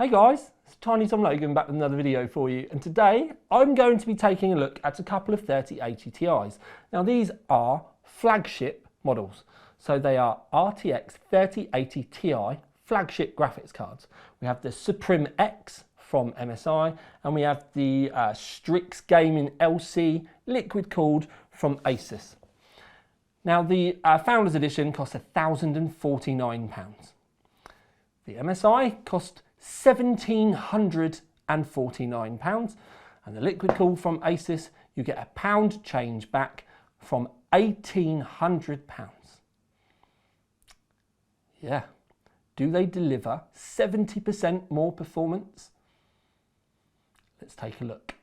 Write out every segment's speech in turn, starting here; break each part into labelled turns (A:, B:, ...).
A: Hey guys, it's Tiny Tom Logan back with another video for you, and today I'm going to be taking a look at a couple of 3080 Ti's. Now these are flagship models, so they are RTX 3080 Ti flagship graphics cards. We have the Suprim X from MSI and we have the Strix Gaming LC liquid cooled from Asus. Now the Founders Edition cost £1,049. The MSI cost £1,749, and the liquid cool from Asus, you get a pound change back from £1,800. Yeah, do they deliver 70% more performance? Let's take a look.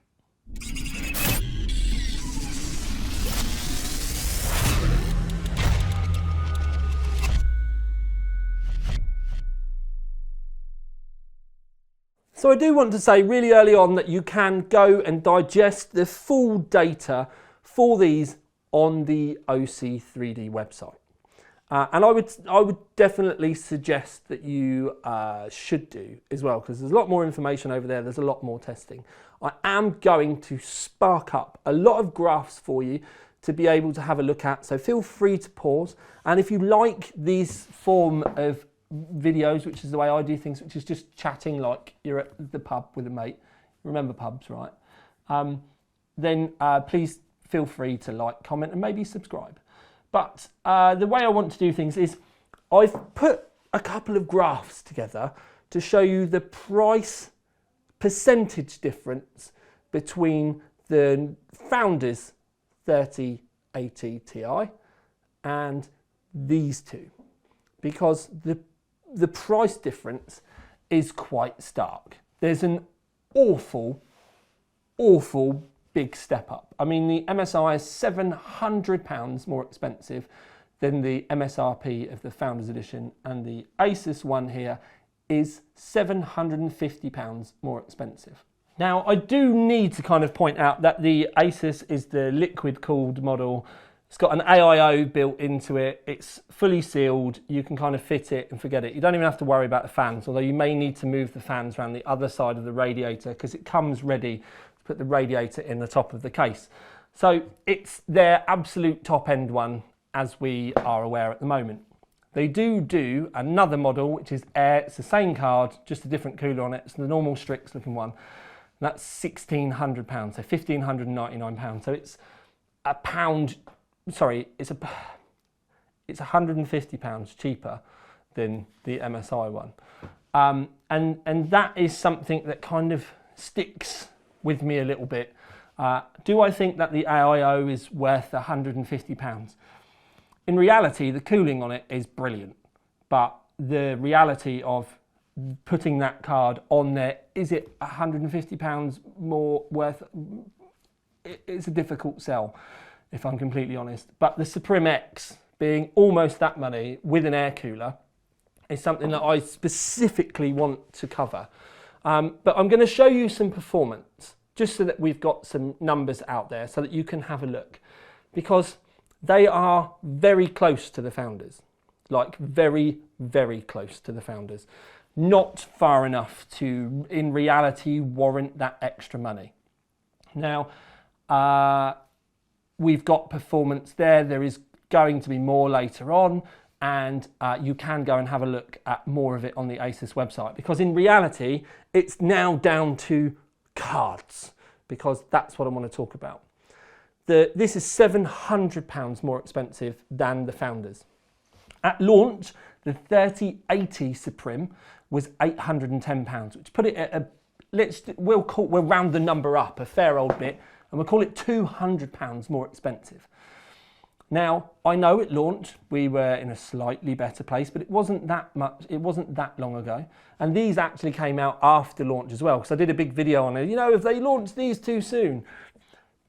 A: So I do want to say really early on that you can go and digest the full data for these on the OC3D website. And I would definitely suggest that you should do as well, because there's a lot more information over there, there's a lot more testing. I am going to spark up a lot of graphs for you to be able to have a look at, so feel free to pause. And if you like this form of videos, which is the way I do things, which is just chatting like you're at the pub with a mate, remember pubs, right? Then please feel free to like, comment and maybe subscribe. But the way I want to do things is I've put a couple of graphs together to show you the price percentage difference between the Founders 3080 Ti and these two, because the price difference is quite stark. There's an awful big step up. I mean, the MSI is £700 more expensive than the MSRP of the Founders Edition, and the Asus one here is £750 more expensive. Now, I do need to kind of point out that the Asus is the liquid cooled model. It's got an AIO built into it, it's fully sealed, you can kind of fit it and forget it. You don't even have to worry about the fans, although you may need to move the fans around the other side of the radiator because it comes ready to put the radiator in the top of the case. So it's their absolute top end one, as we are aware at the moment. They do another model, which is Air. It's the same card, just a different cooler on it. It's the normal Strix looking one. And that's £1,600, so £1,599. So it's a pound. Sorry, it's £150 cheaper than the MSI one, and that is something that kind of sticks with me a little bit. Do I think that the AIO is worth £150? In reality, the cooling on it is brilliant, but the reality of putting that card on there, is it £150 more worth? It's a difficult sell, if I'm completely honest. But the Suprim X, being almost that money with an air cooler, is something that I specifically want to cover. But I'm going to show you some performance, just so that we've got some numbers out there so that you can have a look. Because they are very close to the Founders. Like very, very close to the Founders. Not far enough to, in reality, warrant that extra money. Now, we've got performance there. There is going to be more later on, and you can go and have a look at more of it on the Asus website, because in reality, it's now down to cards, because that's what I want to talk about. This is £700 more expensive than the Founders. At launch, the 3080 Suprim was £810, which put it at we'll round the number up a fair old bit, and we'll call it £200 more expensive. Now, I know at launch we were in a slightly better place, but it wasn't that much, it wasn't that long ago. And these actually came out after launch as well, because I did a big video on it, you know, if they launched these too soon.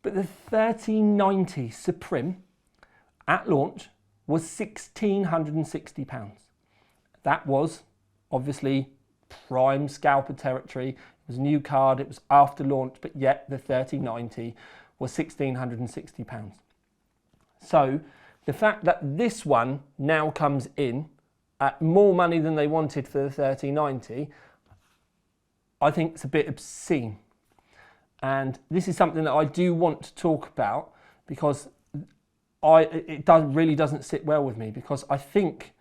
A: But the 3090 Suprim at launch was £1,660. That was obviously prime scalper territory. It was a new card, it was after launch, but yet the 3090 was £1,660. So the fact that this one now comes in at more money than they wanted for the 3090, I think it's a bit obscene. And this is something that I do want to talk about because it really doesn't sit well with me, because I think,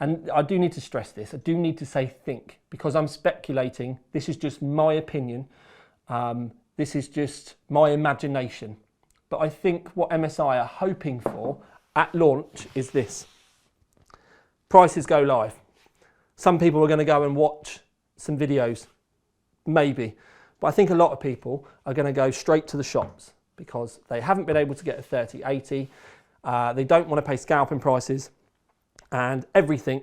A: and I do need to stress this, I do need to say think, because I'm speculating. This is just my opinion. This is just my imagination. But I think what MSI are hoping for at launch is this. Prices go live. Some people are going to go and watch some videos, maybe. But I think a lot of people are going to go straight to the shops because they haven't been able to get a 3080. They don't want to pay scalping prices, and everything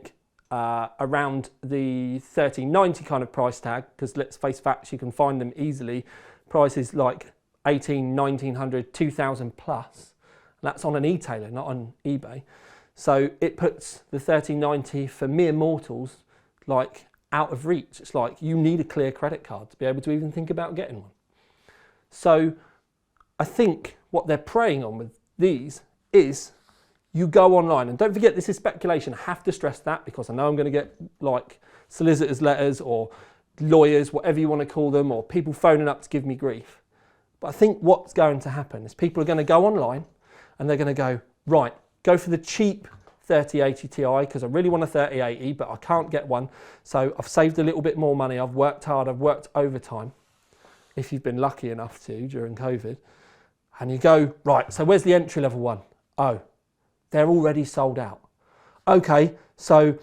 A: around the 3090 kind of price tag, because let's face facts, you can find them easily. Prices like 18, 1900, 2000 plus. That's on an e-tailer, not on eBay. So it puts the 3090 for mere mortals like out of reach. It's like you need a clear credit card to be able to even think about getting one. So I think what they're preying on with these is you go online, and don't forget this is speculation. I have to stress that because I know I'm going to get like solicitors' letters or lawyers, whatever you want to call them, or people phoning up to give me grief. But I think what's going to happen is people are going to go online and they're going to go, right, go for the cheap 3080 Ti because I really want a 3080, but I can't get one. So I've saved a little bit more money. I've worked hard. I've worked overtime, if you've been lucky enough to during COVID. And you go, right, so where's the entry level one? Oh, they're already sold out. Okay, so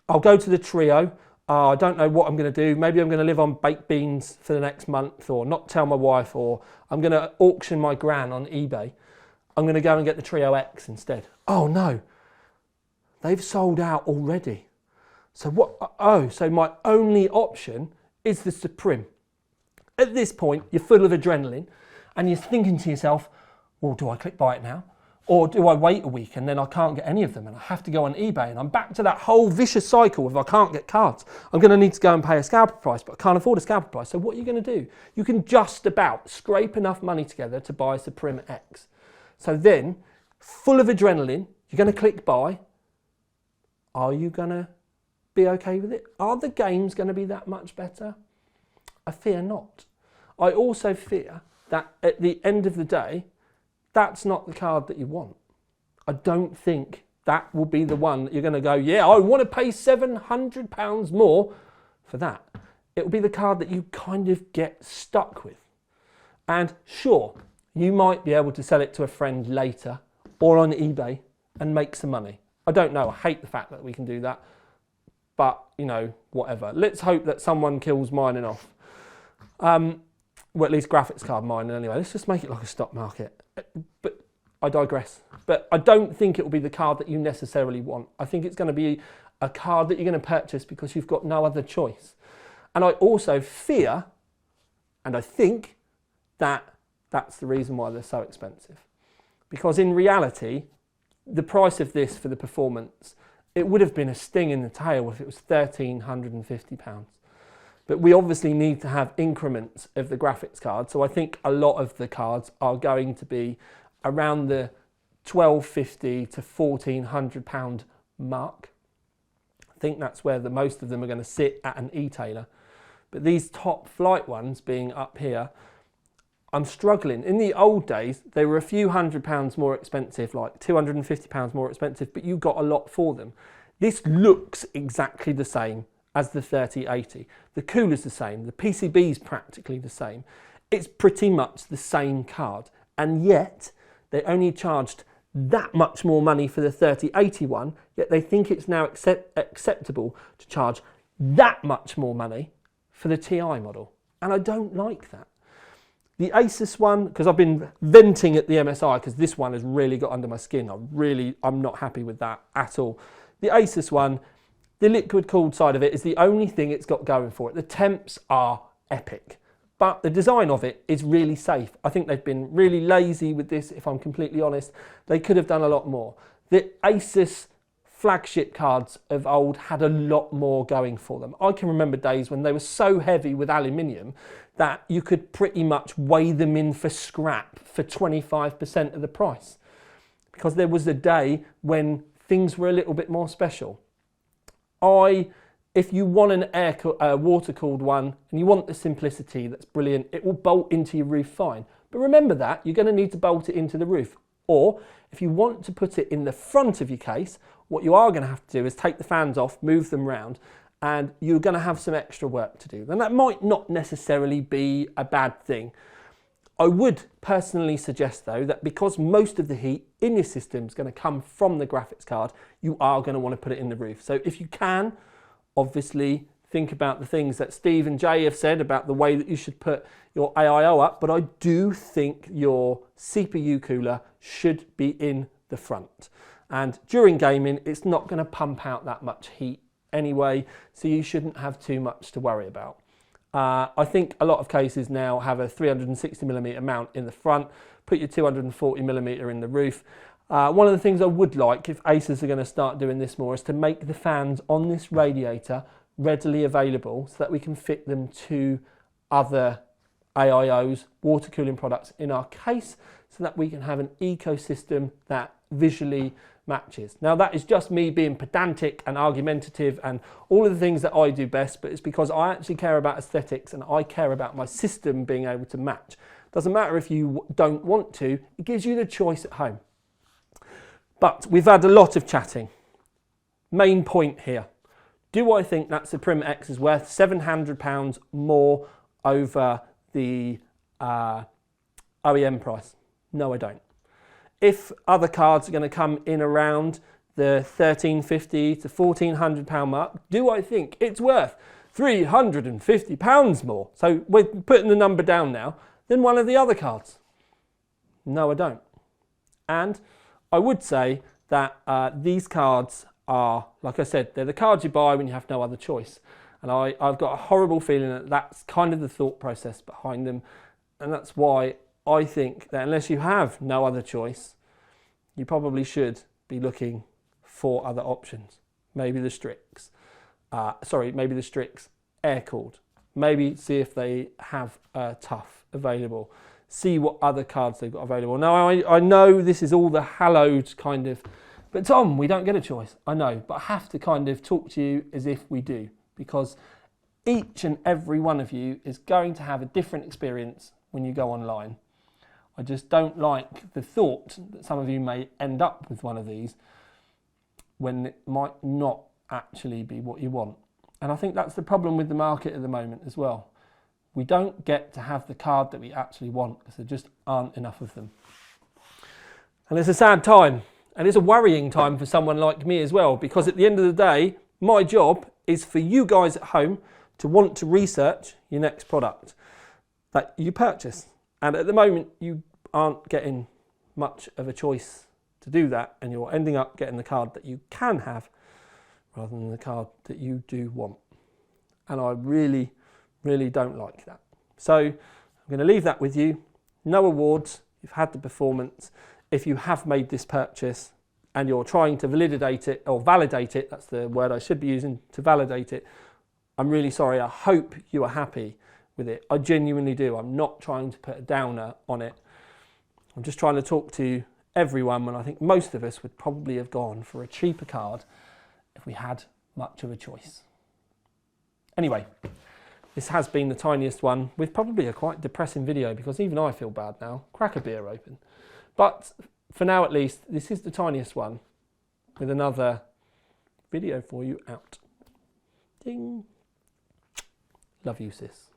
A: I'll go to the Trio. I don't know what I'm going to do. Maybe I'm going to live on baked beans for the next month, or not tell my wife, or I'm going to auction my gran on eBay. I'm going to go and get the Trio X instead. Oh no, they've sold out already. So what? Oh, so my only option is the Suprim. At this point, you're full of adrenaline and you're thinking to yourself, well, do I click buy it now? Or do I wait a week and then I can't get any of them and I have to go on eBay, and I'm back to that whole vicious cycle of I can't get cards. I'm going to need to go and pay a scalper price, but I can't afford a scalper price. So what are you going to do? You can just about scrape enough money together to buy a Suprim X. So then, full of adrenaline, you're going to click buy. Are you going to be okay with it? Are the games going to be that much better? I fear not. I also fear that at the end of the day, that's not the card that you want. I don't think that will be the one that you're going to go, yeah, I want to pay £700 more for that. It will be the card that you kind of get stuck with. And sure, you might be able to sell it to a friend later or on eBay and make some money. I don't know. I hate the fact that we can do that. But, you know, whatever. Let's hope that someone kills mining off. Well, at least graphics card mining anyway. Let's just make it like a stock market. But I digress. But I don't think it will be the card that you necessarily want. I think it's going to be a card that you're going to purchase because you've got no other choice. And I also fear, and I think, that that's the reason why they're so expensive. Because in reality, the price of this for the performance, it would have been a sting in the tail if it was £1,350. But we obviously need to have increments of the graphics card. So I think a lot of the cards are going to be around the £1,250 to £1,400 mark. I think that's where most of them are going to sit at an e-tailer. But these top flight ones being up here, I'm struggling. In the old days, they were a few £100 more expensive, like £250 more expensive, but you got a lot for them. This looks exactly the same as the 3080. The cooler's the same, the PCB's practically the same. It's pretty much the same card, and yet they only charged that much more money for the 3080 one, yet they think it's now acceptable to charge that much more money for the Ti model. And I don't like that. The Asus one, because I've been venting at the MSI, because this one has really got under my skin. I'm not happy with that at all. The Asus one, the liquid cooled side of it is the only thing it's got going for it. The temps are epic, but the design of it is really safe. I think they've been really lazy with this, if I'm completely honest. They could have done a lot more. The Asus flagship cards of old had a lot more going for them. I can remember days when they were so heavy with aluminium that you could pretty much weigh them in for scrap for 25% of the price, because there was a day when things were a little bit more special. I If you want an water-cooled one and you want the simplicity, that's brilliant. It will bolt into your roof fine. But remember that, you're going to need to bolt it into the roof. Or if you want to put it in the front of your case, what you are going to have to do is take the fans off, move them round, and you're going to have some extra work to do. And that might not necessarily be a bad thing. I would personally suggest though that because most of the heat in your system is going to come from the graphics card, you are going to want to put it in the roof. So if you can, obviously think about the things that Steve and Jay have said about the way that you should put your AIO up, but I do think your CPU cooler should be in the front. And during gaming, it's not going to pump out that much heat anyway, so you shouldn't have too much to worry about. I think a lot of cases now have a 360mm mount in the front, put your 240mm in the roof. One of the things I would like, if Asus are going to start doing this more, is to make the fans on this radiator readily available so that we can fit them to other AIOs, water cooling products in our case, so that we can have an ecosystem that visually matches. Now that is just me being pedantic and argumentative and all of the things that I do best, but it's because I actually care about aesthetics and I care about my system being able to match. Doesn't matter if you don't want to, it gives you the choice at home. But we've had a lot of chatting. Main point here. Do I think that Suprim X is worth £700 more over the OEM price? No, I don't. If other cards are going to come in around the £1,350 to £1,400 mark, do I think it's worth £350 more? So we're putting the number down now than one of the other cards. No, I don't. And I would say that these cards are, like I said, they're the cards you buy when you have no other choice. And I've got a horrible feeling that that's kind of the thought process behind them. And that's why I think that unless you have no other choice, you probably should be looking for other options. Maybe the Strix. Maybe the Strix air-cooled. Maybe see if they have Tough available. See what other cards they've got available. Now, I know this is all the hallowed kind of, but Tom, we don't get a choice. I know, but I have to kind of talk to you as if we do, because each and every one of you is going to have a different experience when you go online. I just don't like the thought that some of you may end up with one of these when it might not actually be what you want. And I think that's the problem with the market at the moment as well. We don't get to have the card that we actually want because there just aren't enough of them. And it's a sad time, and it's a worrying time for someone like me as well, because at the end of the day, my job is for you guys at home to want to research your next product that you purchase. And at the moment, you aren't getting much of a choice to do that, and you're ending up getting the card that you can have rather than the card that you do want. And I really don't like that. So I'm going to leave that with you. No awards. You've had the performance. If you have made this purchase and you're trying to validate it, that's the word I should be using, to validate it, I'm really sorry. I hope you are happy with it. I genuinely do. I'm not trying to put a downer on it. I'm just trying to talk to everyone, when I think most of us would probably have gone for a cheaper card if we had much of a choice. Anyway, this has been the tiniest one with probably a quite depressing video, because even I feel bad now. Crack a beer open. But for now at least, this is the tiniest one with another video for you out. Ding. Love you, sis.